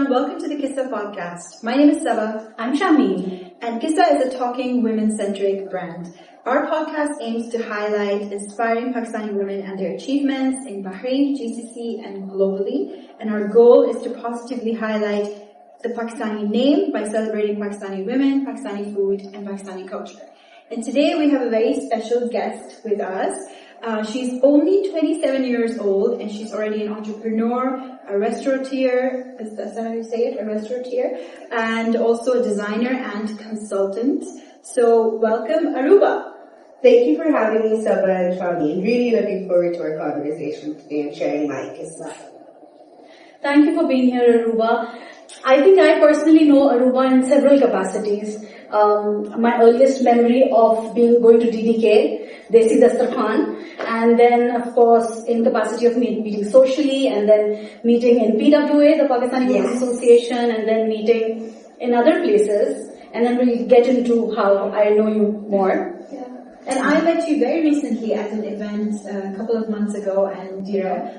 everyone, welcome to the Kissa podcast. My name is Saba. I'm Shameen. And Kissa is a talking women-centric brand. Our podcast aims to highlight inspiring Pakistani women and their achievements in Bahrain, GCC and globally. And our goal is to positively highlight the Pakistani name by celebrating Pakistani women, Pakistani food and Pakistani culture. And today we have a very special guest with us. She's only 27 years old and she's already an entrepreneur, a restaurateur, is that how you say it? A restaurateur, and also a designer and consultant. So welcome, Aruba. Thank you for having me, Saba and Shami. Really looking forward to our conversation today and sharing my Kissa. Thank you for being here, Aruba. I think I personally know Aruba in several capacities. My earliest memory of going to DDK, Desi Dastarkhan, and then of course in capacity of meeting socially, and then meeting in PWA, the Pakistani Women's Association, and then meeting in other places, and then we'll get into how I know you more. Yeah. And I met you very recently at an event a couple of months ago, and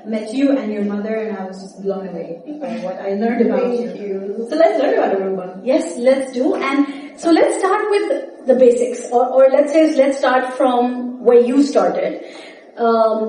met you and your mother, and I was just blown away by what I learned about you. So let's learn about Aruba. Yes, let's do. And so let's start with the basics, or let's start from where you started. How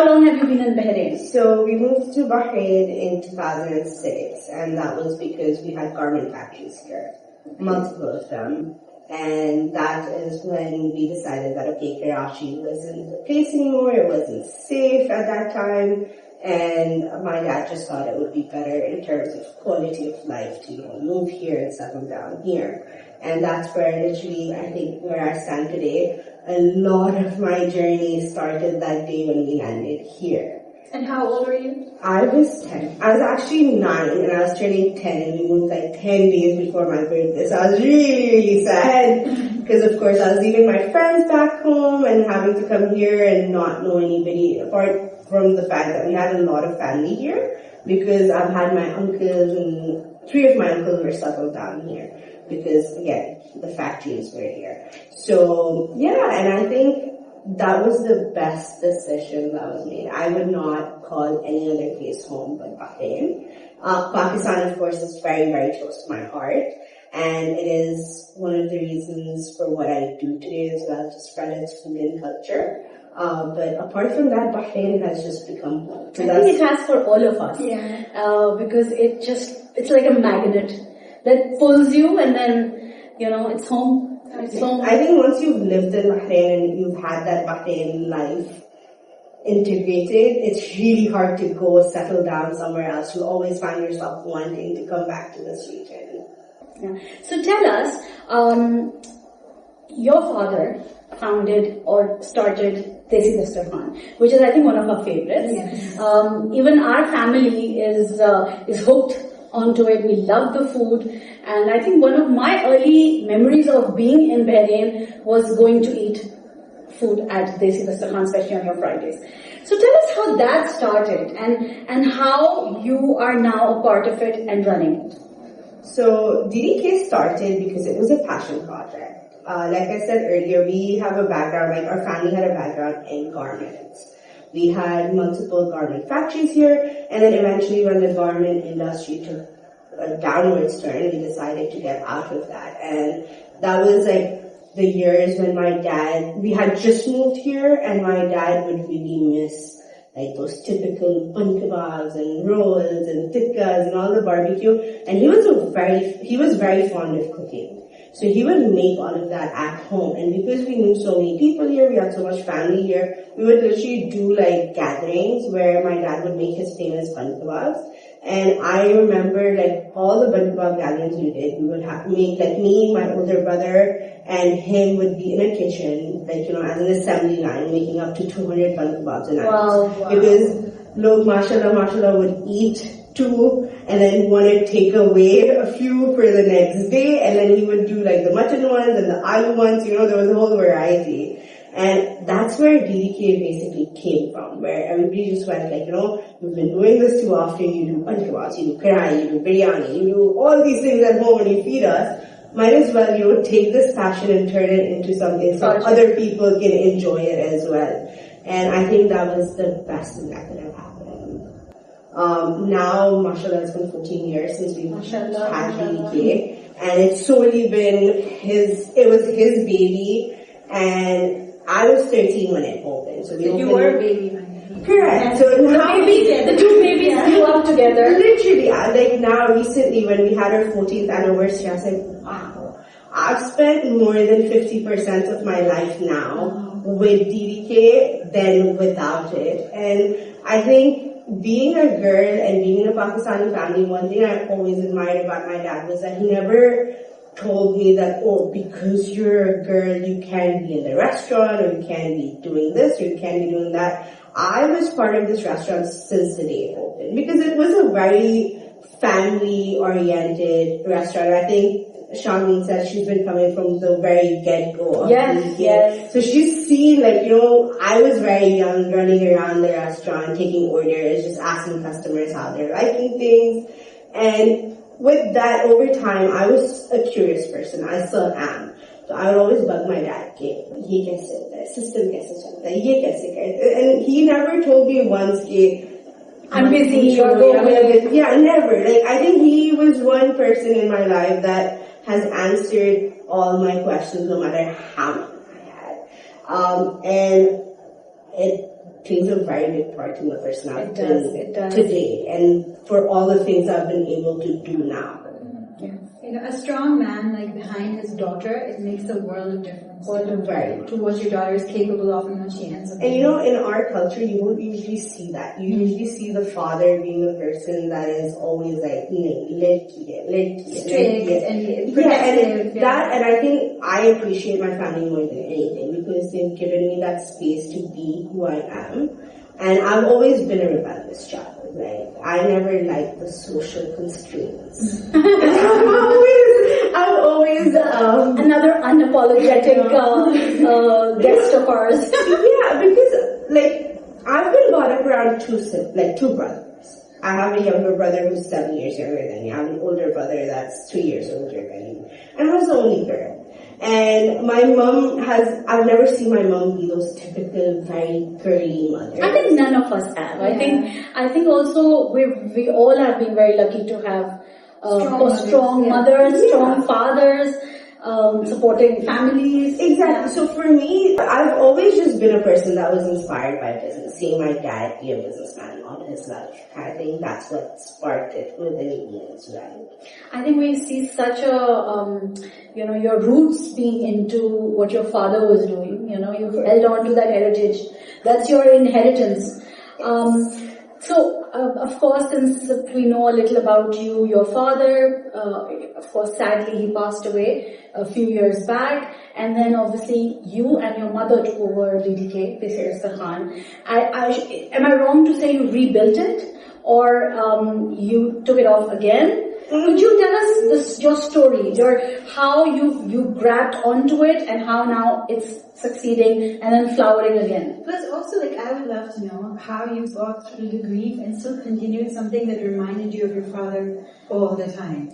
long have you been in Bahrain? So we moved to Bahrain in 2006, and that was because we had garment factories here, multiple of them. And that is when we decided that, okay, Karachi wasn't the place anymore, it wasn't safe at that time, and my dad just thought it would be better in terms of quality of life to, move here and settle down here. And that's where literally, I think, where I stand today, a lot of my journey started that day when we landed here. And how old were you? I was 10. I was actually 9 and I was turning 10, and we moved like 10 days before my birthday. So I was really, really sad because of course I was leaving my friends back home and having to come here and not know anybody, apart from the fact that we had a lot of family here, because I've had my uncles, and 3 of my uncles were settled down here because, again, the factories were here. So yeah, and I think that was the best decision that was made. I would not call any other place home but Bahrain. Pakistan, of course, is very, very close to my heart. And it is one of the reasons for what I do today as well, to spread its food and culture. But apart from that, Bahrain has just become home. I think it has for all of us. Yeah. Because it's like a magnet that pulls you, and then, it's home. So I think once you've lived in Bahrain and you've had that Bahrain life integrated, it's really hard to go settle down somewhere else. You'll always find yourself wanting to come back to this region. Yeah. So tell us, your father founded or started Desi Dastarkhan, which is, I think, one of our favorites. Yes. Even our family is hooked onto it. We love the food, and I think one of my early memories of being in Bahrain was going to eat food at Desi Dastarkhan, especially on your Fridays. So tell us how that started and how you are now a part of it and running it. So DDK started because it was a passion project. Like I said earlier, we have a background, like our family had a background in garments. We had multiple garment factories here, and then eventually when the garment industry took a downwards turn, we decided to get out of that. And that was like the years when we had just moved here, and my dad would really miss like those typical bun kebabs and rolls and tikkas and all the barbecue. And he was very fond of cooking. So he would make all of that at home. And because we knew so many people here, we had so much family here, we would literally do like gatherings where my dad would make his famous bun kebabs. And I remember like all the bun kebab gatherings we did, we would have to make like me, my older brother, and him would be in a kitchen, like, as an assembly line, making up to 200 bun kebabs a night. Wow. Because log, mashallah, would eat 2 and then want to take away a few for the next day, and then he would do like the mutton ones and the aloo ones, there was a whole variety. And that's where DDK basically came from, where everybody just went like, you've been doing this too often, you do bun kebabs, you do karai, you do biryani, you do all these things at home and you feed us. Might as well, take this passion and turn it into something so other people can enjoy it as well. And I think that was the best thing that could have happened. Now, mashallah, it's been 14 years since we've Mashallah, had mashallah. DDK, and it's solely been it was his baby, and I was 13 when it opened. So we opened. You were a baby then. Correct. So now The two babies grew up together. literally, like now recently when we had our 14th anniversary, I was like, wow, I've spent more than 50% of my life now with DDK than without it. And I think being a girl and being in a Pakistani family, one thing I always admired about my dad was that he never told me that, oh, because you're a girl, you can't be in the restaurant, or you can't be doing this, or you can't be doing that. I was part of this restaurant since the day it opened, because it was a very family-oriented restaurant. I think Shameen said she's been coming from the very get-go. Yes. So she's seen, I was very young, running around the restaurant, taking orders, just asking customers how they're liking things. And with that, over time, I was a curious person. I still am. So I would always bug my dad, ye kaise hota hai, system kaise chalta hai, ye kaise kaise. And he never told me once, I'm busy, or go away. Yeah, never. I think he was one person in my life that has answered all my questions, no matter how many I had. And it plays a very big part in the personality It does. today, and for all the things I've been able to do now. A strong man behind his daughter, it makes a world of difference. Right. To what your daughter is capable of and what she ends up And being. in our culture, you don't usually see that. You usually see the father being the person that is always strict and protective. That, and I think I appreciate my family more than anything, because they've given me that space to be who I am. And I've always been a rebellious child. I never liked the social constraints. I've always Another unapologetic guest of ours. Yeah, because I've been brought up around two brothers. I have a younger brother who's 7 years younger than me. I have an older brother that's 3 years older than me. And I was the only girl. And my mom I've never seen my mom be those typical, very girly mothers. I think none of us have. Yeah. I think also we all have been very lucky to have strong mothers, strong fathers, supporting families. Exactly. So for me, I've always just been a person that was inspired by business, seeing my dad be a businessman all his life. I think that's what sparked it within me as well. I think we see such a, your roots being into what your father was doing. You've held on to that heritage. That's your inheritance. Of course, since we know a little about you, your father, of course, sadly, he passed away a few years back. And then obviously you and your mother took over DDK, Kissa Khan. Am I wrong to say you rebuilt it? Or you took it off again? Could you tell us your story, how you grabbed onto it and how now it's succeeding and then flowering again? Plus also, I would love to know how you got through the grief and still continued something that reminded you of your father all the time.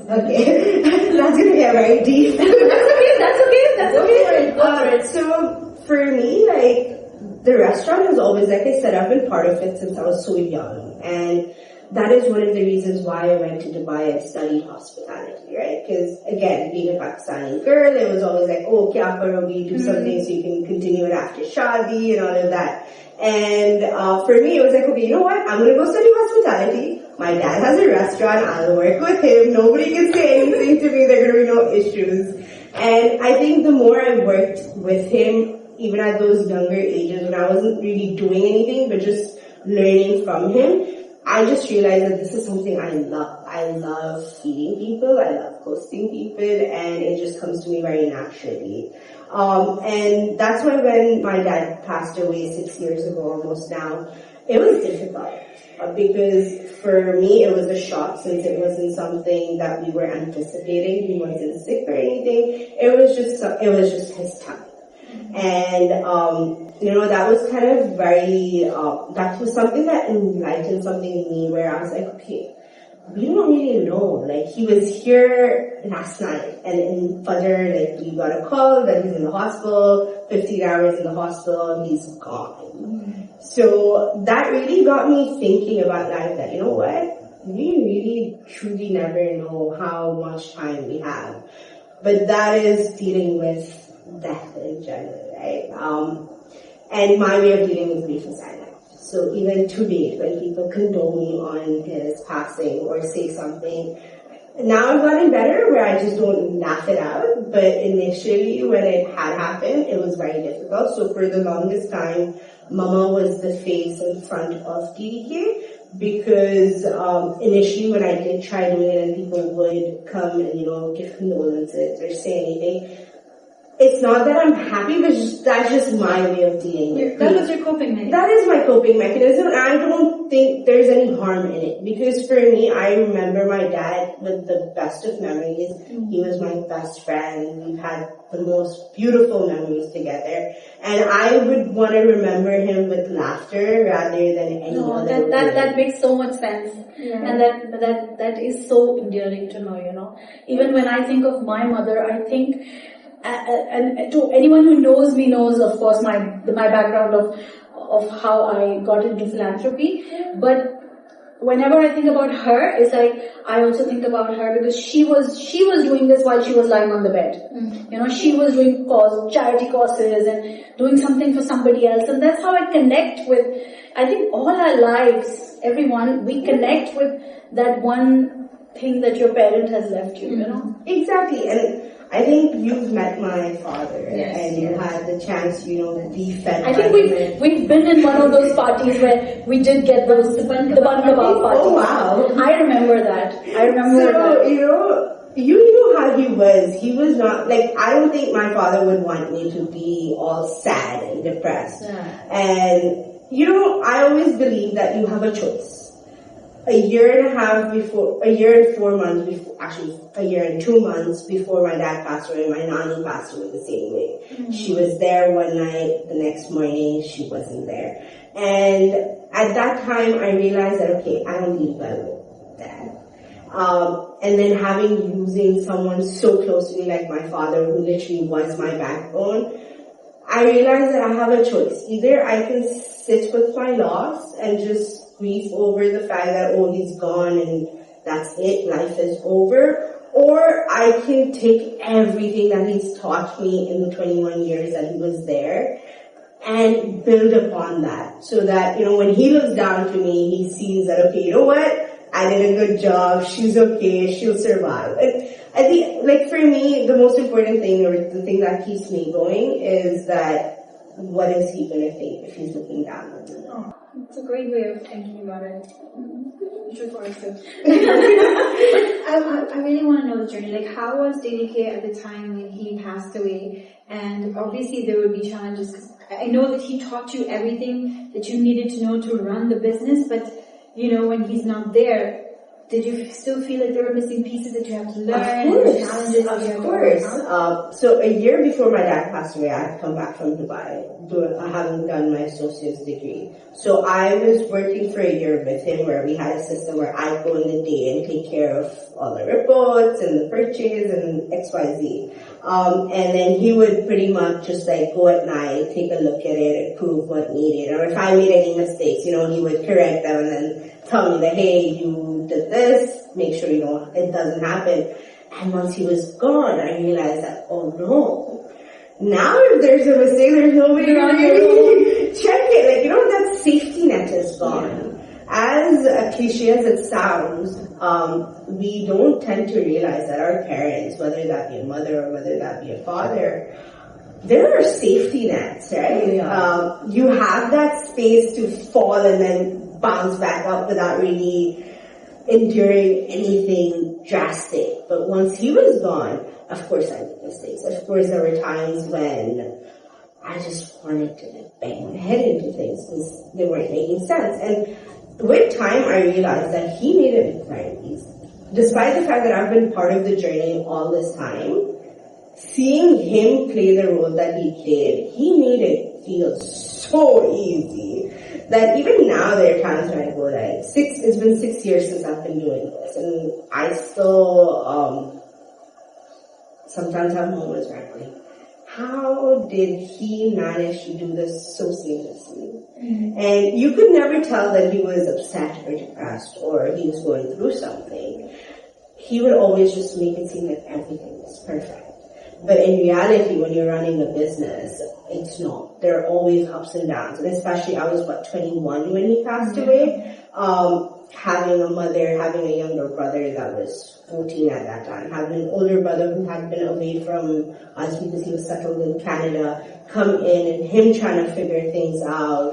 Okay, that's gonna get very deep. That's okay. So for me, the restaurant has always, like I said, I've been part of it since I was so young, and that is one of the reasons why I went to Dubai and studied hospitality, right? Because again, being a Pakistani girl, it was always oh, kya karogi, do something so you can continue it after shadi and all of that. And for me, it was okay, you know what? I'm gonna go study hospitality. My dad has a restaurant. I'll work with him. Nobody can say anything to me. There are gonna be no issues. And I think the more I worked with him, even at those younger ages when I wasn't really doing anything but just learning from him, I just realized that this is something I love. I love feeding people, I love hosting people, and it just comes to me very naturally. And that's why when my dad passed away 6 years ago almost now, it was difficult. Because for me it was a shock, since it wasn't something that we were anticipating. He wasn't sick or anything. It was just his time. And, that was kind of that was something that enlightened something in me where I was okay, we don't really know. He was here last night, and in Fajr, we got a call that he's in the hospital, 15 hours in the hospital, and he's gone. So that really got me thinking about life, that, you know what? We really truly never know how much time we have. But that is dealing with death in general, right? And my way of dealing with grief is silent. So even today, when people condole me on his passing or say something, now I've gotten better where I just don't laugh it out. But initially, when it had happened, it was very difficult. So for the longest time, Mama was the face in front of DDK, because initially when I did try doing it and people would come and, give condolences or say anything, it's not that I'm happy, but that's just my way of dealing with it. That was your coping mechanism. That is my coping mechanism, and I don't think there's any harm in it. Because for me, I remember my dad with the best of memories. He was my best friend. We've had the most beautiful memories together. And I would want to remember him with laughter rather than any other. That makes so much sense. Yeah. And that is so endearing to know, Even when I think of my mother, I think, and to anyone who knows me knows, of course, my background of how I got into philanthropy. But whenever I think about her, it's like I also think about her because she was doing this while she was lying on the bed. She was doing charity causes and doing something for somebody else, and that's how I connect with. I think all our lives, everyone, we connect with that one thing that your parent has left you. Exactly, and I think you've met my father, yes, and you had the chance, to be fed. I think we've been in one of those parties where we did get the bun kebab parties. Oh wow! I remember that. So you knew how he was. He was not like, I don't think my father would want me to be all sad and depressed. Yeah. And I always believe that you have a choice. A year and 4 months before, actually a year and 2 months before my dad passed away, my nanny passed away the same way. Mm-hmm. She was there one night, the next morning she wasn't there. And at that time I realized that, okay, I don't leave well with dad. And then losing someone so close to me like my father, who literally was my backbone, I realized that I have a choice. Either I can sit with my loss and just grieve over the fact that, he's gone and that's it, life is over, or I can take everything that he's taught me in the 21 years that he was there and build upon that, so that, when he looks down to me, he sees that, okay, you know what, I did a good job, she's okay, she'll survive. And I think, for me, the most important thing, or the thing that keeps me going, is that, what is he going to think if he's looking down on me? Oh, it's a great way of thinking about it. I really want to know the journey. Like, how was DDK at the time when he passed away? And obviously there would be challenges, because I know that he taught you everything that you needed to know to run the business, but when he's not there, did you still feel like there were missing pieces that you have to learn? Of course. So a year before my dad passed away, I had come back from Dubai. I hadn't done my associate's degree. So I was working for a year with him, where we had a system where I'd go in the day and take care of all the reports and the purchase and XYZ. And then he would pretty much just go at night, take a look at it, approve what needed. Or if I made any mistakes, he would correct them and then tell me that, hey, you did this, make sure it doesn't happen. And once he was gone, I realized that, oh no, now if there's a mistake, there's no way to really check it. That safety net is gone. As cliche as it sounds, we don't tend to realize that our parents, whether that be a mother or whether that be a father, there are safety nets, right? Yeah. You have that space to fall and then bounce back up without really enduring anything drastic. But once he was gone, of course I made mistakes. Of course there were times when I just wanted to bang my head into things because they weren't making sense. And with time I realized that he made it very easy. Despite the fact that I've been part of the journey all this time, seeing him play the role that he played, he made it feel so easy that even now there are times when I go it's been 6 years since I've been doing this, and I still sometimes have moments where I'm like, how did he manage to do this so seamlessly? And you could never tell that he was upset or depressed or he was going through something. He would always just make it seem like everything was perfect. But in reality, when you're running a business, it's not. There are always ups and downs. And especially, I was, 21 when he passed away. Having a mother, having a younger brother that was 14 at that time, having an older brother who had been away from us because he was settled in Canada, come in and him trying to figure things out,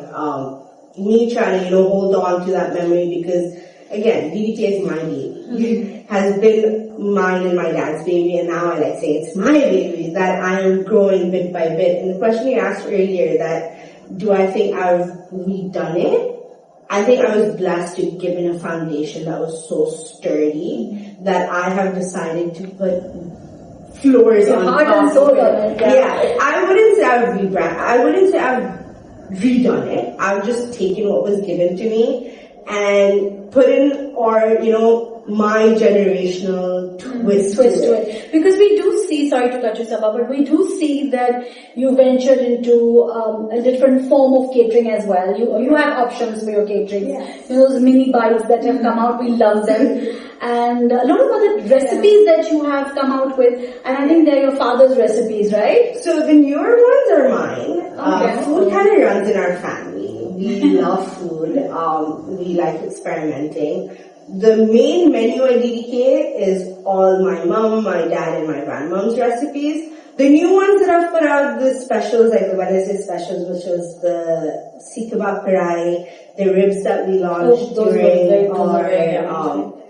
me trying to, hold on to that memory because, again, DDK is my baby. Has been mine and my dad's baby, and now I like say it's my baby that I am growing bit by bit. And the question you asked earlier that, do I think I've redone it? I think I was blessed to be given a foundation that was so sturdy that I have decided to put floors on heart top and soul of on it. it. Yeah, I wouldn't say I've rebranded. I wouldn't say I've redone it. I've just taken what was given to me and put in, my generational twist to it. Because we do see, sorry to cut you, Sabha, but we do see that you ventured into a different form of catering as well. You have options for your catering. Yes. Those mini bites that have come out, we love them. And a lot of other recipes that you have come out with, and I think they're your father's recipes, right? So the newer ones are mine. Okay. Food kind of runs in our family. We love food. We like experimenting. The main menu at DDK is all my mom, my dad, and my grandmom's recipes. The new ones that I've put out, the specials, like the Wednesday specials, which was the Sikh kebab karai, the ribs that we launched during our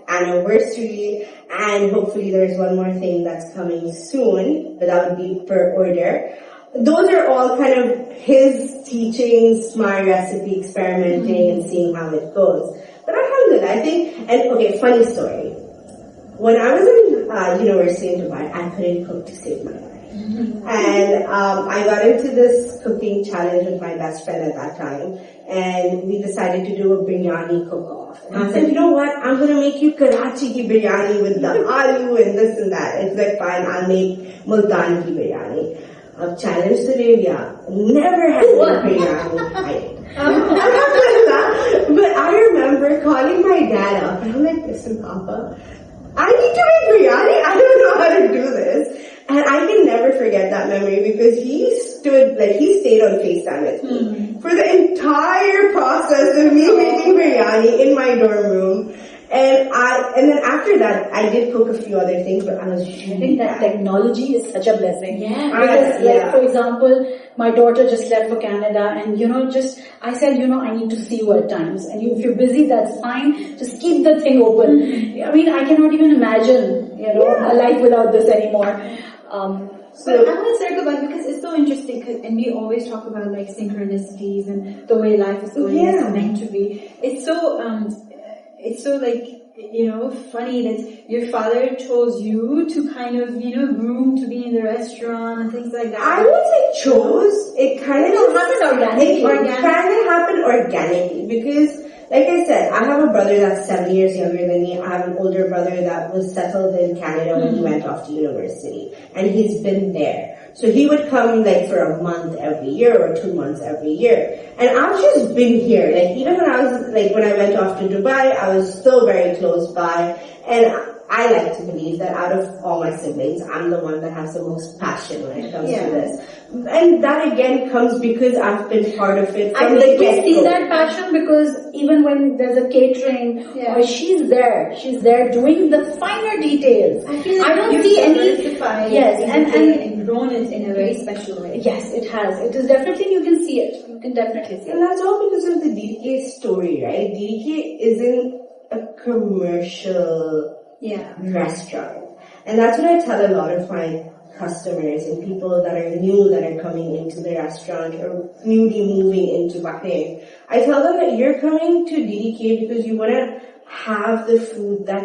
anniversary, and hopefully there's one more thing that's coming soon, but that would be per order. Those are all kind of his teachings, my recipe, experimenting and seeing how it goes. But alhamdulillah, I think, and okay, funny story. When I was in university in Dubai, I couldn't cook to save my life. And I got into this cooking challenge with my best friend at that time, and we decided to do a biryani cook-off. And I said, you know what, I'm going to make you Karachi ki biryani with the aloo and this and that. It's like, fine, I'll make Multan ki biryani. I've challenged Arabia. Never had biryani. But I remember calling my dad up and I'm like, listen, Papa, I need to make biryani. I don't know how to do this. And I can never forget that memory because he stayed on FaceTime with me for the entire process of me making biryani in my dorm room. And then after that, I did cook a few other things, but I think that technology is such a blessing. Yeah. Because, for example, my daughter just left for Canada, and I said, I need to see you at times. And if you're busy, that's fine. Just keep the thing open. I mean, I cannot even imagine, a life without this anymore. So I want to circle back because it's so interesting, and we always talk about like synchronicities and the way life is going, it's meant to be. It's so funny that your father chose you to kind of, groom to be in the restaurant and things like that. I wouldn't say chose. It kind of happened organically. It kind of happened organically because, like I said, I have a brother that's 7 years younger than me. I have an older brother that was settled in Canada when he went off to university, and he's been there. So he would come for a month every year or 2 months every year. And I've just been here. Even when when I went off to Dubai, I was still very close by. And I like to believe that out of all my siblings, I'm the one that has the most passion when it comes to this. And that again comes because I've been part of it from the get-go. I see that passion because even when there's a catering, she's there doing the finer details. I feel like I don't see any. Yes, and grown it in a very special way. Yes, it has. It is definitely, you can see it. You can definitely see it. And that's all because of the DDK story, right? DDK isn't a commercial restaurant. And that's what I tell a lot of my customers and people that are new that are coming into the restaurant or newly moving into Bahrain. I tell them that you're coming to DDK because you want to have the food that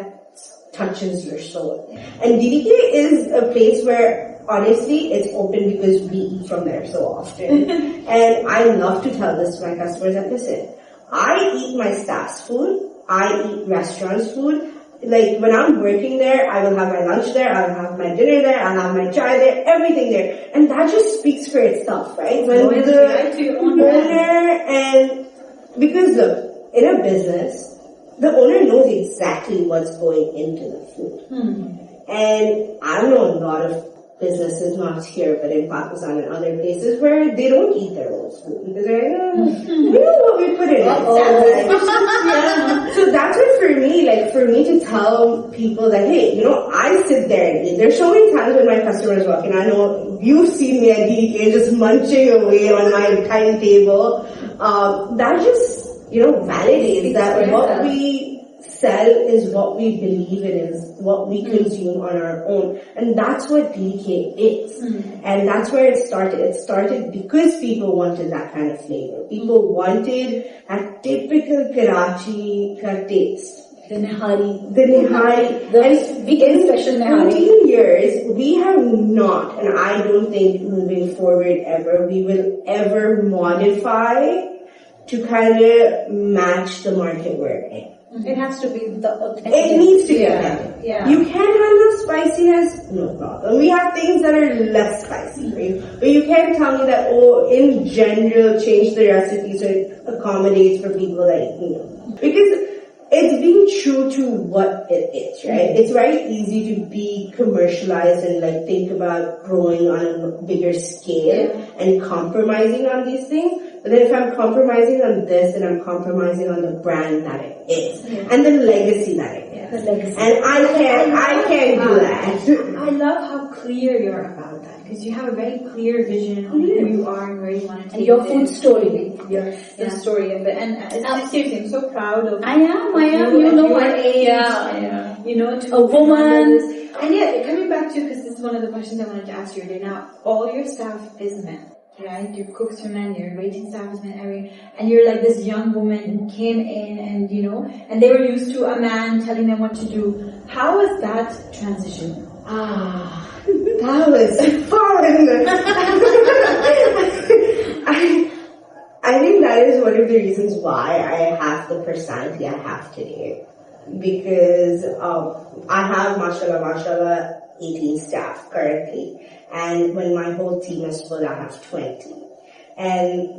touches your soul. And DDK is a place where honestly it's open because we eat from there so often. And I love to tell this to my customers that listen, I eat my staff's food, I eat restaurants' food. When I'm working there, I will have my lunch there, I'll have my dinner there, I'll have my chai there, everything there. And that just speaks for itself, right? When the owner And because look, in a business, the owner knows exactly what's going into the food. And I know a lot of businesses, not here, but in Pakistan and other places, where they don't eat their own food because they're like, we know what we put in it. So that's what for me to tell people that, hey, I sit there and eat. There's so many times when my customers walk in, I know you've seen me at DK just munching away on my timetable. That just, validates that what we sell is what we believe in, is what we consume on our own. And that's what DK is. And that's where it started. It started because people wanted that kind of flavor. People wanted a typical Karachi taste. The Nihari. And weekend special Nihari. 14 years, we have not, and I don't think moving forward ever, we will ever modify to kind of match the market we're in. It has to be the authentic. It needs to be authentic. Yeah. You can handle spiciness, no problem. We have things that are less spicy for you. But you can't tell me that, in general, change the recipe so it accommodates for people that, Because it's being true to what it is, right? It's very easy to be commercialized and think about growing on a bigger scale and compromising on these things. But then if I'm compromising on this, then I'm compromising on the brand that it is and the legacy that it is. And I can't do that. I love how clear you're about that, because you have a very clear vision on who you are and where you want to take your food story. The story of it. And seriously, I'm so proud of I am. You know what age. To a woman. And coming back to, because this is one of the questions I wanted to ask you today. Now, all your staff is men. Right, your cooks are men, your waiting staff is men, and you're like this young woman who came in and and they were used to a man telling them what to do. How was that transition? That was fun. I think that is one of the reasons why I have the personality I have today, because I have mashallah 18 staff currently. And when my whole team is full, I have 20. And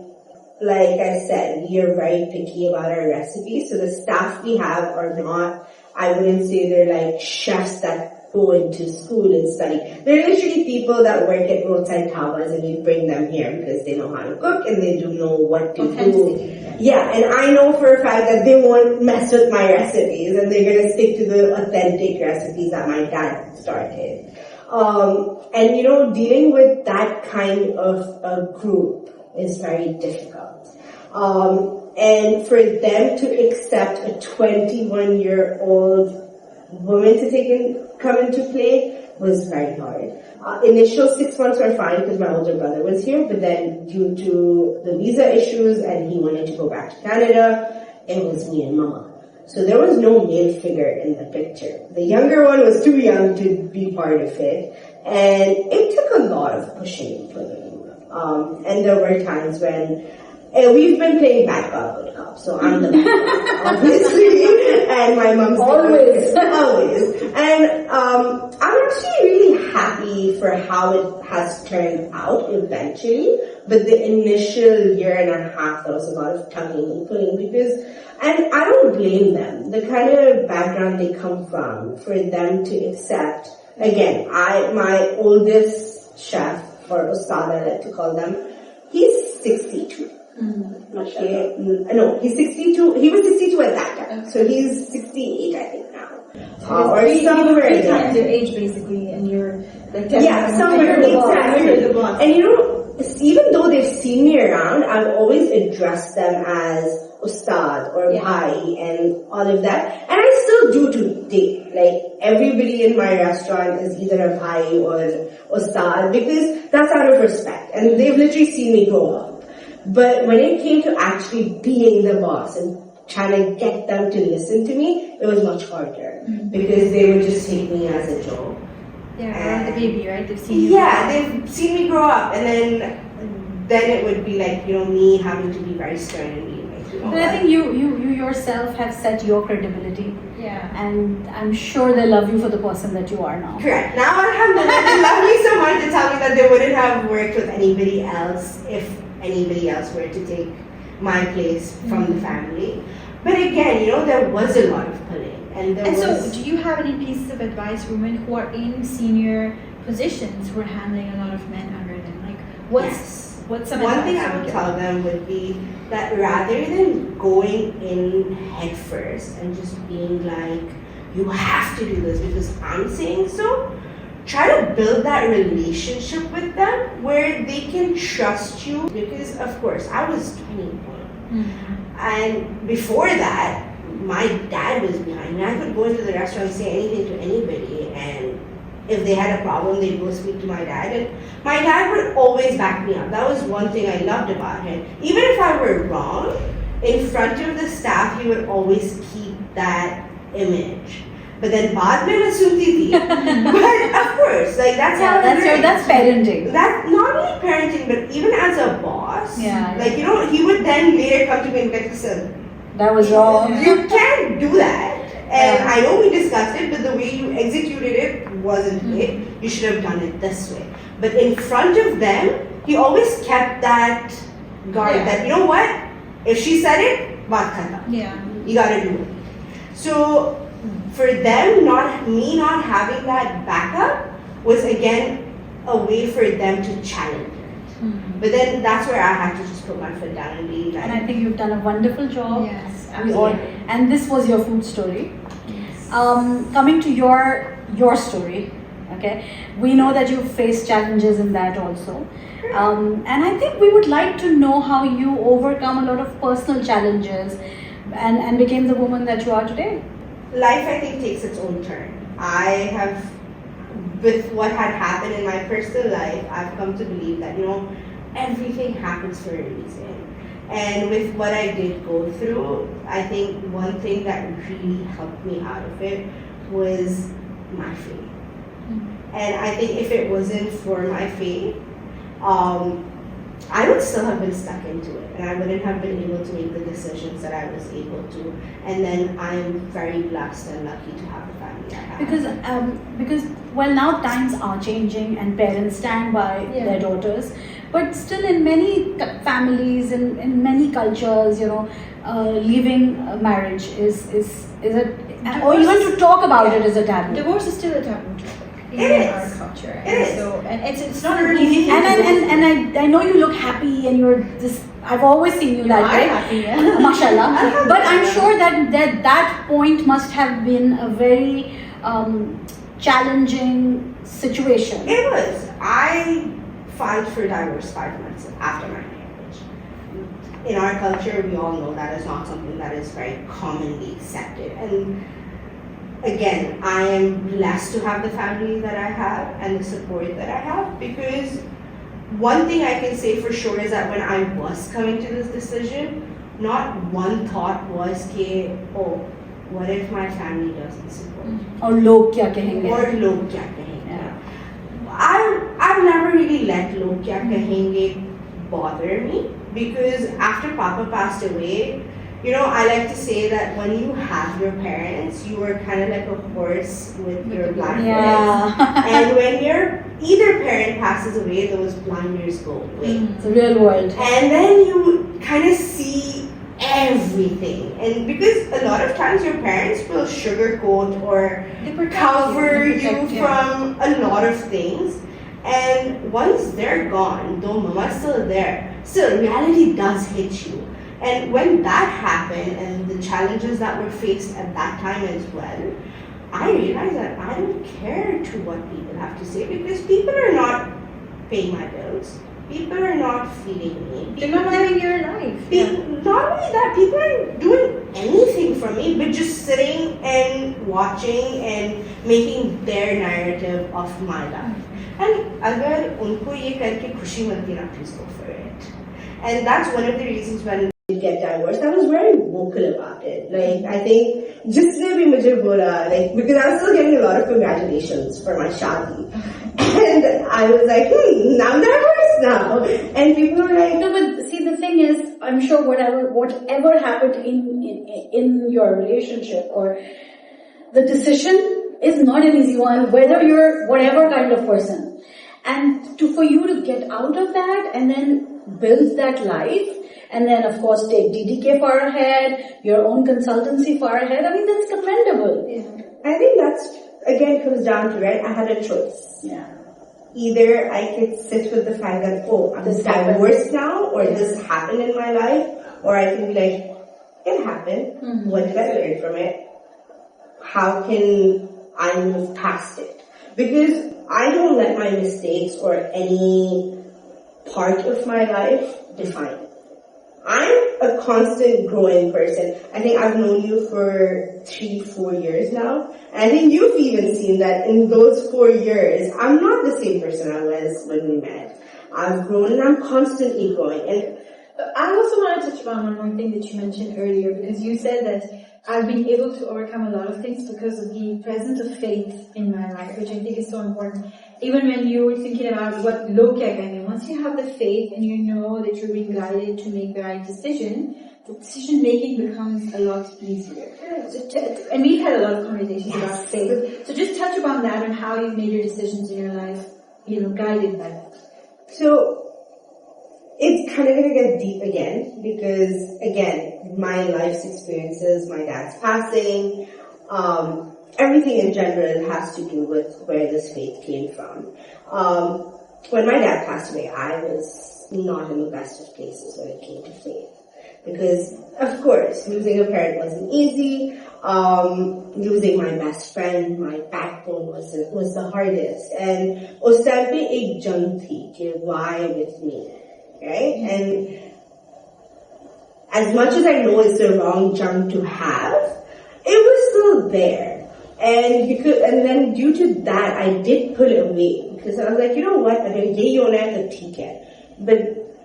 like I said, we are very picky about our recipes. So the staff we have are not, I wouldn't say they're like chefs that go into school and study. They're literally people that work at roadside towers, and we bring them here because they know how to cook and they do know what to do. Yeah, and I know for a fact that they won't mess with my recipes, and they're going to stick to the authentic recipes that my dad started. And dealing with that kind of a group is very difficult. And for them to accept a 21-year-old woman to come into play was very hard. Initial 6 months were fine because my older brother was here, but then due to the visa issues and he wanted to go back to Canada, it was me and Mama. So there was no male figure in the picture. The younger one was too young to be part of it, and it took a lot of pushing and pulling. And there were times when we've been playing bad cop, good cop, so I'm the bad cop, obviously, and my mom's always. And I'm actually really happy for how it has turned out eventually, but the initial year and a half, there was a lot of tugging and pulling and I don't blame them. The kind of background they come from, for them to accept. Again, my oldest chef, or Ustad I like to call them, he's 62. Okay. No, he's 62. He was 62 at that time. So he's 68, I think, now. Or somewhere three times your age, basically, and you're like... somewhere exactly. And even though they've seen me around, I've always addressed them as Ustad or Bhai and all of that. And I still do today. Like, everybody in my restaurant is either a Bhai or Ustad, because that's out of respect. And they've literally seen me grow up. But when it came to actually being the boss and trying to get them to listen to me, it was much harder. Because they would just take me as a joke. Yeah, the baby, right? They've seen you. Yeah, they've seen me grow up, and then it would be like, me having to be very stern and be like, But I think you yourself have set your credibility. Yeah. And I'm sure they love you for the person that you are now. Correct. Now, alhamdulillah, they love me so much to tell me that they wouldn't have worked with anybody else if anybody else were to take my place from the family. But again, there was a lot of pulling. So, do you have any pieces of advice for women who are in senior positions who are handling a lot of men under them? Like, what's some one advice thing I would tell them would be that rather than going in head first and just being like, you have to do this because I'm saying so, try to build that relationship with them where they can trust you. Because, of course, I was 21. And before that, my dad was behind me. I could go into the restaurant and say anything to anybody, and if they had a problem, they'd go speak to my dad. And my dad would always back me up. That was one thing I loved about him. Even if I were wrong, in front of the staff, he would always keep that image. But then baad mein main sunti thi. But of course, like that's how that's parenting. That's not only parenting, but even as a boss. Yeah. Like he would then later come to me and be like, listen, that was wrong. You can't do that. And I know we discussed it, but the way you executed it wasn't it. You should have done it this way. But in front of them, he always kept that guard that, you know what? If she said it, baat khatam. Yeah. You gotta do it. So for them, me not having that backup was again a way for them to challenge it. But then that's where I had to just put my foot down and be like. And I think you've done a wonderful job. Yes, And this was your food story. Yes. Coming to your story, okay, we know that you faced challenges in that also. And I think we would like to know how you overcome a lot of personal challenges and became the woman that you are today. Life, I think, takes its own turn. With what had happened in my personal life, I've come to believe that, everything happens for a reason. And with what I did go through, I think one thing that really helped me out of it was my faith. And I think if it wasn't for my faith, I would still have been stuck into it, and I wouldn't have been able to make the decisions that I was able to. And then I'm very blessed and lucky to have the family I have. Because now times are changing and parents stand by their daughters, but still in many families, in many cultures, leaving a marriage is a, or even to talk about it is a taboo. Divorce is still a taboo topic in our culture. So, and it's not an easy and I know you look happy and you're this. I've always seen you that way. Happy, yeah. Mashallah. But I'm sure that point must have been a very challenging situation. It was. I filed for divorce 5 months after my marriage. In our culture, we all know that is not something that is very commonly accepted. And again, I am blessed to have the family that I have and the support that I have, because one thing I can say for sure is that when I was coming to this decision, not one thought was, what if my family doesn't support me? Or log kya kahenge. Or log kya kahenge. I've never really let log kya kahenge bother me, because after Papa passed away, I like to say that when you have your parents, you are kind of like a horse with your blinders. And when either parent passes away, those blinders go away. It's a real world. And then you kind of see everything. And because a lot of times your parents will sugarcoat or cover you from a lot of things. And once they're gone, though mama's still there, still reality does hit you. And when that happened and the challenges that were faced at that time as well, I realized that I don't care to what people have to say, because people are not paying my bills. People are not feeding me. They're not living your life. Not only that, people aren't doing anything for me but just sitting and watching and making their narrative of my life. And agar unko ye karke khushi milti na, please go for it. And that's one of the reasons when get divorced, I was very vocal about it. Like, I think, just ne bhi mujhe bola, like, because I was still getting a lot of congratulations for my shadi. And I was like, now I'm divorced now. And people were like, no, but see, the thing is, I'm sure whatever happened in your relationship, or the decision is not an easy one, whether you're whatever kind of person. And for you to get out of that and then build that life, and then of course take DDK far ahead, your own consultancy far ahead. I mean, that's commendable. Yeah. I think that's, again, comes down to, right, I had a choice. Yeah. Either I could sit with the fact that, oh, I'm divorced now, or this happened in my life, or I can be like, it happened. Mm-hmm. What did I learn from it? How can I move past it? Because I don't let my mistakes or any part of my life define it. I'm a constant growing person. I think I've known you for 3-4 years now. And I think you've even seen that in those 4 years, I'm not the same person I was when we met. I've grown and I'm constantly growing. And I also want to touch upon one more thing that you mentioned earlier, because you said that I've been able to overcome a lot of things because of the presence of faith in my life, which I think is so important. Even when you were thinking about what low kya karenge, once you have the faith and you know that you're being guided to make the right decision, the decision making becomes a lot easier. And we've had a lot of conversations about faith. So just touch upon that and how you've made your decisions in your life, guided by that. So, it's kind of going to get deep again, because, again, my life's experiences, my dad's passing, everything in general has to do with where this faith came from. When my dad passed away, I was not in the best of places when it came to faith. Because, of course, losing a parent wasn't easy. Losing my best friend, my backbone was the hardest. And us time pe ek jang thi ki why with me, right? And as much as I know it's the wrong jump to have, it was still there. And then due to that, I did pull it away, because I was like, you know what, agar ye hona hai to theek hai. But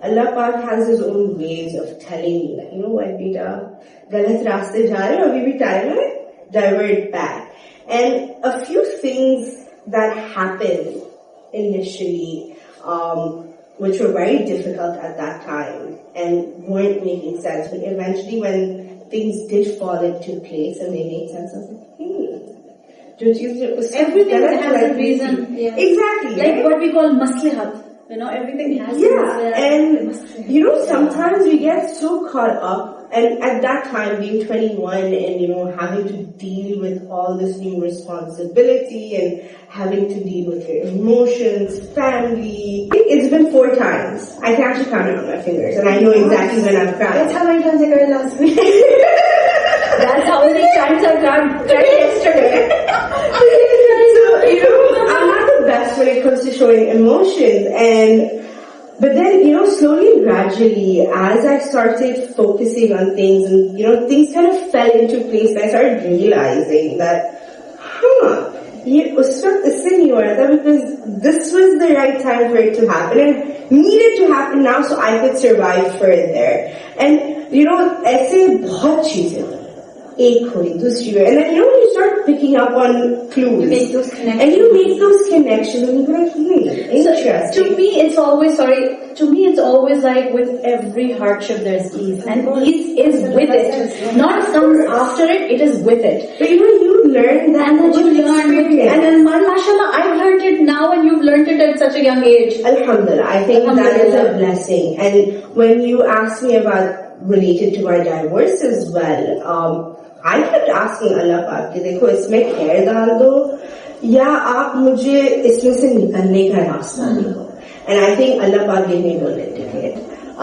Allah Pak has His own ways of telling me that, you know what, beta, galat raaste ja rahe ho, abhi bhi time hai, divert back. And a few things that happened initially, which were very difficult at that time and weren't making sense, but eventually when things did fall into place and they made sense, I was like, everything has a reason. Yeah. Exactly. Like right? What we call maslihat. Everything has and sometimes we get so caught up, and at that time being 21 and having to deal with all this new responsibility and having to deal with your emotions, family. It's been 4 times. I can actually count it on my fingers, and I know exactly when I've cried. That's how many times I cried last week. That's how many times I cried yesterday. So, I'm not the best when it comes to showing emotions, but then, slowly and gradually, as I started focusing on things and, things kind of fell into place, and I started realizing that, because this was the right time for it to happen and needed to happen now so I could survive further. And, ऐसे बहुत चीजें एक हुई दूसरी हुई, and then you start picking up on clues, you make those connections, and you make those connections, and you're like, interesting. So, to me, it's always like with every hardship there's ease, and ease is with it, not comes after it. It is with it. But you learn that, and then you learn, and then mashallah, I've learned it now, and you've learned it at such a young age. Alhamdulillah, I think that is a blessing. And when you asked me about related to my divorce as well, I kept asking Allah Pak कि देखो इसमें खैर डाल दो या आप मुझे इसमें से निकलने का रास्ता दो. And I think Allah Pak gave me golden ticket. And I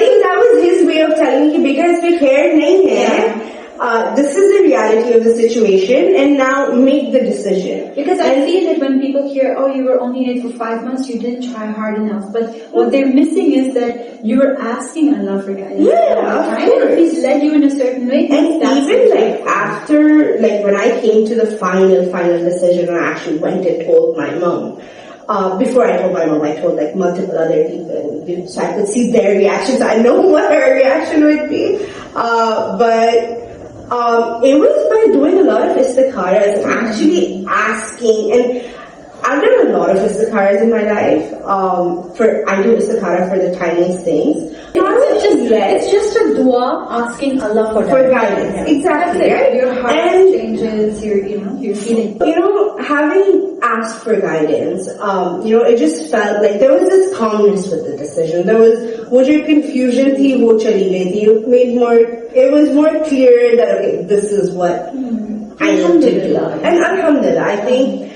think that was His way of telling me कि बेटा इसमें खैर नहीं है. This is the reality of the situation, and now make the decision. Because I feel that when people hear, oh, you were only in it for 5 months, you didn't try hard enough. But what they're missing is that you were asking Allah for guidance. Yeah, of course. And He's led you in a certain way. And even after, when I came to the final decision, I actually went and told my mom. Before I told my mom, I told multiple other people, so I could see their reactions. I know what her reaction would be. But it was by doing a lot of istikharas and actually asking, and I've done a lot of istikharas in my life. I do istikhara for the tiniest things. It's just a dua asking Allah for guidance. Exactly. Right? Your heart changes, your feeling. Having asked for guidance, it just felt like there was this calmness with the decision. There was वो जो confusion थी वो चली गई थी. It was more clear that okay, this is what I need to do. And alhamdulillah, I think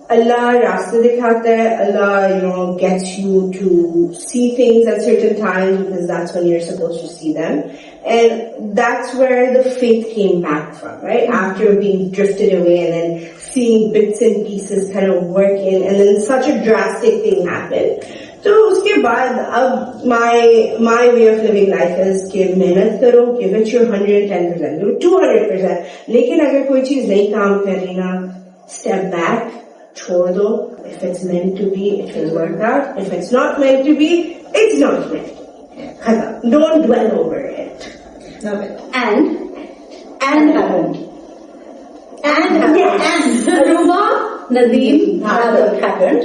Allah rasta dikhata hai, Allah, gets you to see things at certain times because that's when you're supposed to see them. And that's where the faith came back from, right? After being drifted away and then seeing bits and pieces kind of work in, and then such a drastic thing happened. So uske baad, my way of living life is कि मेहनत करो, give it your 110%, give it 200%. लेकिन अगर कोई चीज नहीं काम कर रही ना, step back, छोड़ दो. If it's meant to be, it will work out. If it's not meant to be, it's not meant to be. Don't dwell over it. Love it. And happened. Yes. And Aruba Nadeem Dhaduk happened,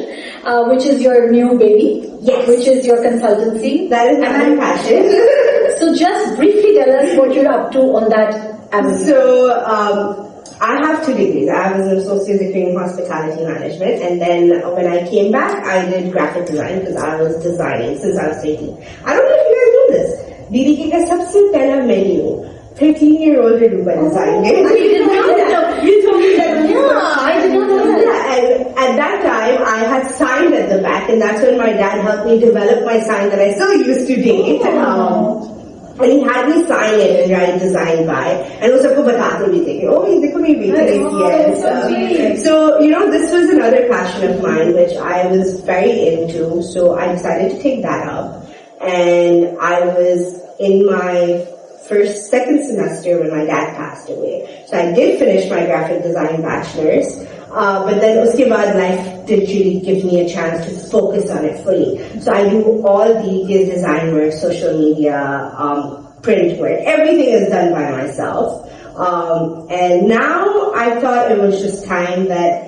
which is your new baby. Yes. Which is your consultancy. That is my passion. So just briefly tell us what you're up to on that avenue. So, I have 2 degrees. I have an associate degree in hospitality management, and then when I came back, I did graphic design because I was designing since I was 18. I don't know if you guys know this. DDK ka sabse pehla menu, 13-year-old Aruba designed it. I did not know. You told me that. Yeah, I did not know that. Yeah, and at that time, I had signed at the back, and that's when my dad helped me develop my sign that I still use to date. And he had me sign it and write design by, and वो सबको बताते भी थे कि oh ये देखो मेरी बेटी ने किया है ऐसा. So this was another passion of mine which I was very into. So I decided to take that up, and I was in my second semester when my dad passed away. So I did finish my graphic design bachelor's. But then uske baad life did really give me a chance to focus on it fully. So I do all the design work, social media, print work. Everything is done by myself. And now I thought it was just time that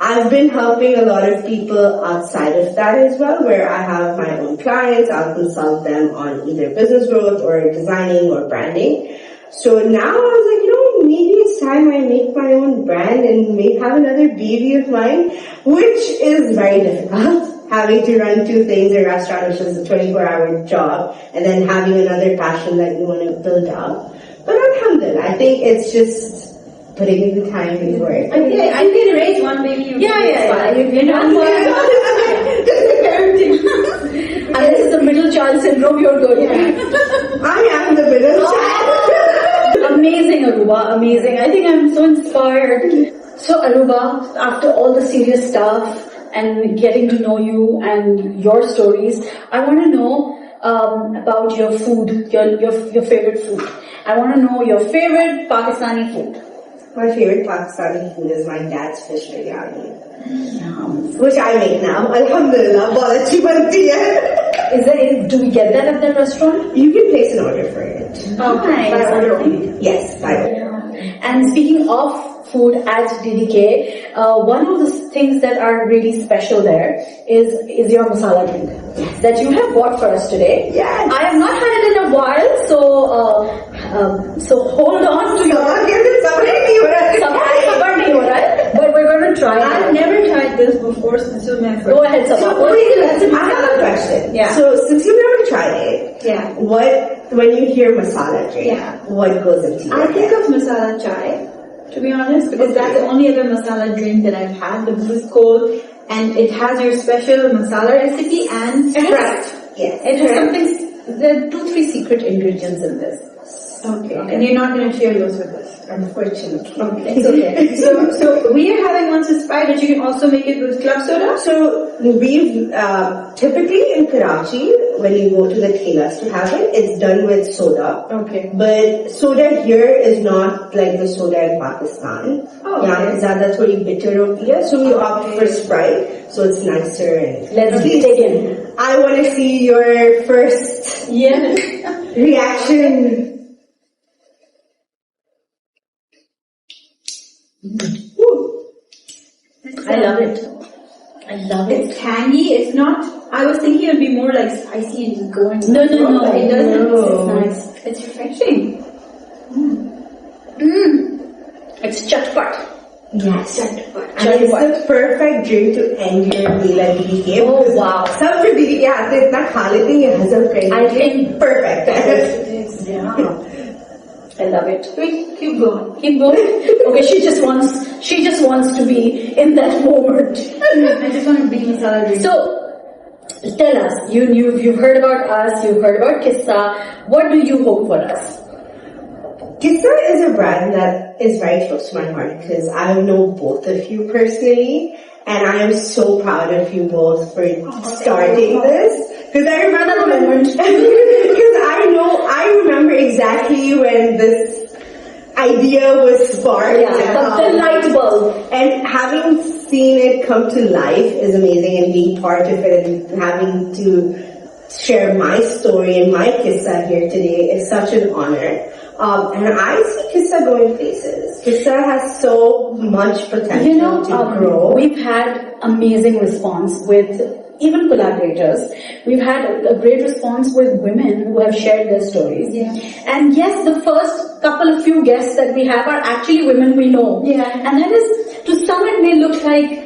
I've been helping a lot of people outside of that as well, where I have my own clients. I'll consult them on either business growth or designing or branding. So now I was like, maybe it's time I make my own brand and have another baby of mine, which is very difficult. Having to run 2 things, a restaurant, which is a 24-hour job, and then having another passion that you want to build up. But alhamdulillah, I think it's just putting in the time and work. Okay, I can raise one baby. Yeah. You Unless it's the middle child syndrome, you're good. I am the middle child. Amazing, Aruba, amazing. I think I'm so inspired. So Aruba, after all the serious stuff and getting to know you and your stories, I want to know about your food, your favorite food. I want to know your favorite Pakistani food. My favorite Pakistani food is my dad's fish biryani. Which I make now. Alhamdulillah, bahut achhi banti hai. Do we get that at the restaurant? You can place an order for it. Okay. By order only. Yes, by order. And speaking of food at DDK, one of the things that are really special there is your masala drink that you have bought for us today. Yes. I have not had it in a while, so hold on to your. But we're going to try it. I've never tried this before, so go ahead, Sabah. I have a question. Yeah. So since you've never tried it, when you hear masala drink, what goes into your I think head? of masala chai, to be honest, because that's the only other masala drink that I've had. This is cold, and it has your special masala recipe and Sprite. Yes. It has something. There are 2-3 secret ingredients in this. Okay. And you're not going to share yours with us, unfortunately. Okay. It's okay. So we are having one with Sprite, but you can also make it with club soda? So we've, typically in Karachi, when you go to the Kissa to have it, it's done with soda. Okay. But soda here is not like the soda in Pakistan. Oh, okay. Yeah, zyada thodi bitter hoti hai, so we opt for Sprite, so it's nicer. And let's dig in. I want to see your first reaction. I love it. I love it. It's tangy. It's not. I was thinking it would be more like spicy and just going. No. It doesn't. It's nice. It's refreshing. It's chatpat. Yes. Chatpat. And it's the perfect drink to end your meal at DDK. Oh wow. Some for DDK आते इतना खा लेते हैं ये हजम करने I think perfect. yeah. I love it. Keep going. Keep going. Okay, she just wants to be in that moment. I just want to be masala drink. So, tell us. You've heard about us. You've heard about Qyssa. What do you hope for us? Kissa is a brand that is very close to my heart because I know both of you personally, and I am so proud of you both for starting this. Because I remember I remember exactly when this idea was sparked. Yeah, the light bulb. And having seen it come to life is amazing, and being part of it and having to share my story and my Kissa here today is such an honor. And I see Kissa going places. Kissa has so much potential to grow. We've had amazing response with even collaborators. We've had a great response with women who have shared their stories. Yeah. And yes, the first couple of few guests that we have are actually women we know. Yeah. And that is, to some it may look like,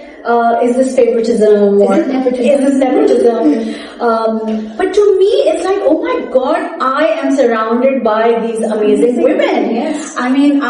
is this favoritism or is this nepotism? But to me, it's like, oh my God, I am surrounded by these amazing women. Yes. I mean,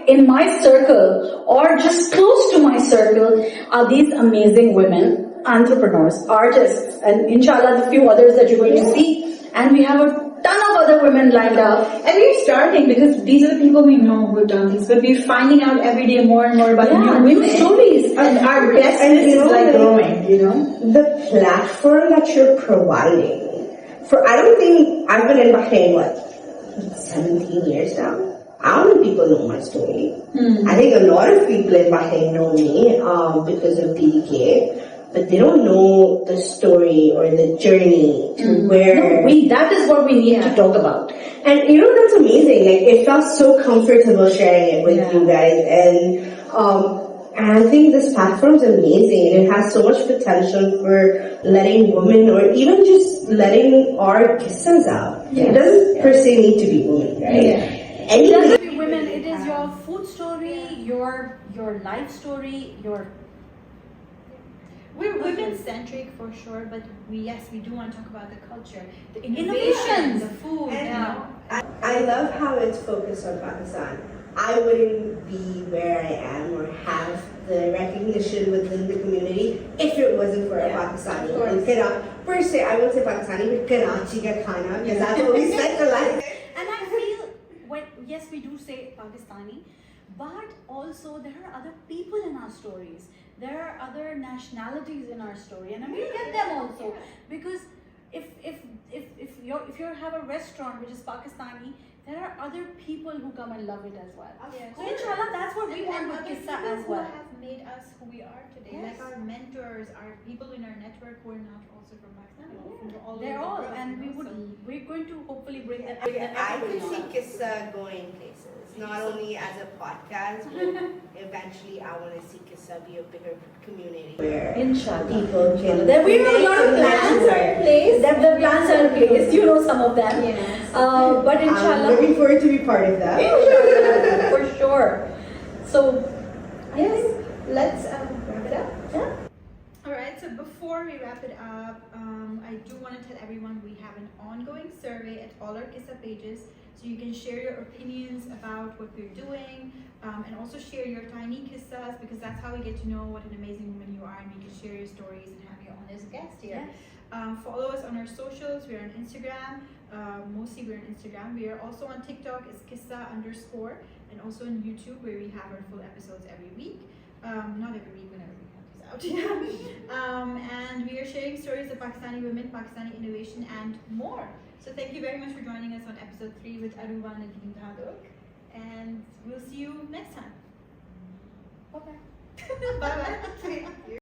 in my circle or just close to my circle are these amazing women, entrepreneurs, artists, and inshallah the few others that you're going to see. And we have a ton of other women lined up. And we're starting because these are the people we know who've done things, but we're finding out every day more and more about new women. Stories. And our guest list is like growing, you know? The platform that you're providing. I don't think I've been in Bahrain, 17 years now? I don't think people know my story. I think a lot of people in Bahrain know me because of DDK. But they don't know the story or the journey to where... No, that is what we need to talk about. And that's amazing. Like, it felt so comfortable sharing it with you guys. And I think this platform is amazing. And it has so much potential for letting women or even just letting our Kissas out. It doesn't per se need to be women, right? It doesn't be women. It is your food story, your life story, We're women-centric for sure, but we do want to talk about the culture, the innovation, the food. I love how it's focused on Pakistan. I wouldn't be where I am or have the recognition within the community if it wasn't for a Pakistani. Per se, I won't say Pakistani, but Karachi ka khana, because that's what we specialize. And I feel, yes, we do say Pakistani, but also there are other people in our stories. There are other nationalities in our story, and we'll get them also. Because if you have a restaurant which is Pakistani, there are other people who come and love it as well. Yes. So inshallah, that's what we want with Kissa as well. Who have made us who we are today, like our mentors, our people in our network who are not also from Pakistan. They're all, and we're going to hopefully bring them. I can see Kissa going places. Not only as a podcast, but eventually I want to see Kissa be a bigger community where Inshallah. people can. There we have a lot of plans in place. The plans are in place. You know some of them. Yes. But inshallah. I'm looking forward to be part of that. For sure. So, Yes, let's wrap it up. Yeah. Alright, so before we wrap it up, I do want to tell everyone we have an ongoing survey at all our Kissa pages, so you can share your opinions about what we're doing, and also share your tiny Kissas, because that's how we get to know what an amazing woman you are, and we can share your stories and have you on as a guest here. Yes. Follow us on our socials. We're on Instagram. Mostly we're on Instagram. We are also on TikTok, it's Kissa_, and also on YouTube, where we have our full episodes every week. Not every week, whenever we have these out. And we are sharing stories of Pakistani women, Pakistani innovation, and more. So thank you very much for joining us on episode 3 with Aruba Nadeem Dhaduk. And we'll see you next time. Bye-bye. Bye-bye.